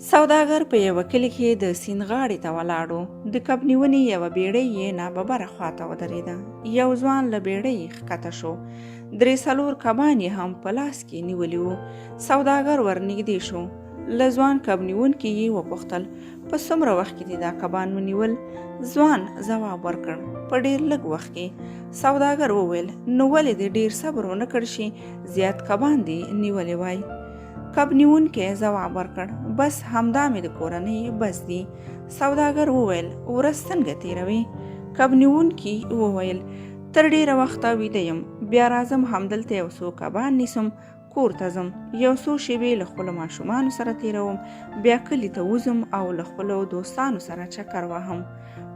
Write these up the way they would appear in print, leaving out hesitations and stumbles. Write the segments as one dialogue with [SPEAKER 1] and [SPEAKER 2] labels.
[SPEAKER 1] سوداګر په یوه کلي کې د سیند غاړې ته ولاړو. د کب نیونې یوه بیړۍ یې ناببره خواته ودرېده. یو ځوان له بیړۍ ښکته شو. 3-4 کبان یې هم په لاس کې نیولي وو. سوداګر ورنږدې شو. له ځوان کب نیونکي یې وپوښتل په څومره وخت کې دې دا کبان ونیول؟ ځوان ځواب ورکړ په ډېر لږ وخت کې. سوداګر وویل نو ولې دې ډېر صبر ونه کړ شي؟ زیات کبان دې نیولي وای. کب نیونکی ځواب ورکړ بس همدا مې د کورنۍ بس دي. سوداګر وویل ورځ څنګه تیروي؟ کب نیونکي وویل تر ډېره وخته ویده یم، بیا راځم همدلته یو څو کبان نیسم، کور ته ځم، یو څو شېبې له خپلو ماشومانو سره تیروم، بیا کلي ته وځم او له خپلو دوستانو سره چکر وهم،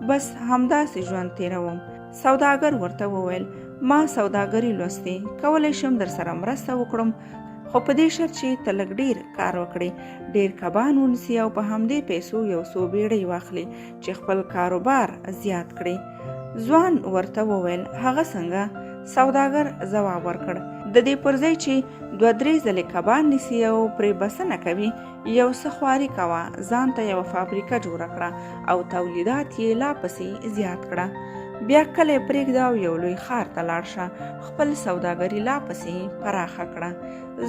[SPEAKER 1] بس همداسې ژوند تیروم. سوداګر ورته وویل ما سوداګري لوستې، کولی شم در سره مرسته وکړم، خو په دې شرط چې ته لږ ډېر کار وکړې، ډېر کبان ونیسي او په همدې پیسو یو څو بیړۍ واخلي چې خپل کاروبار زیات کړي. ځوان ورته وویل هغه څنګه؟ سوداګر ځواب ورکړ د دې پر ځای چې 2-3 ځلې کبان نیسي او پرې بسنه کوي، یو څه خواري کوه، ځان ته یوه فابریکه جوړه کړه او تولیدات یې لا پسې زیات کړه، بیا کله پرېږده او یو لوی ښار ته لاړ شه، خپل سوداګري لا پسې پراخه کړه.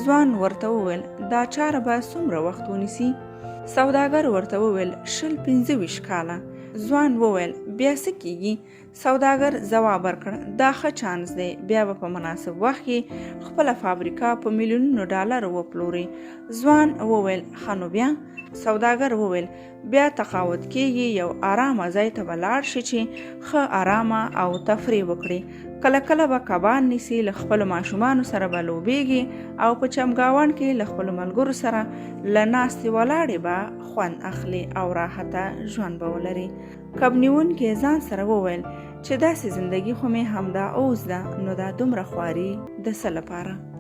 [SPEAKER 1] ځوان ورته وویل دا چاره به څومره وخت ونیسي؟ سوداګر ورته وویل 20-25 کاله. ځوان وویل بیا څه کیږي؟ سوداګر ځواب ورکړ دا ښه چانس دی، بیا به په مناسب وخت کې خپله فابریکه په میلیونونو ډالرو وپلوري. ځوان وویل ښه نو بیا؟ سوداګر وویل بیا تقاعد کېږي، یو آرامه ځای ته به لاړ شي چې ښه آرامه او تفریح وکړي، کله کله به کبان نیسي، له خپلو ماشومانو سره به لوبېږي او په چمګاونډ کې له خپلو ملګرو سره له ناستې ولاړې به خوند اخلي او راحته ژوند به ولري. کب نیونکی ځان سره وویل چې داسې زندګي خو مې همدا اوس ده، نو دا دومره خواري د څه لپاره؟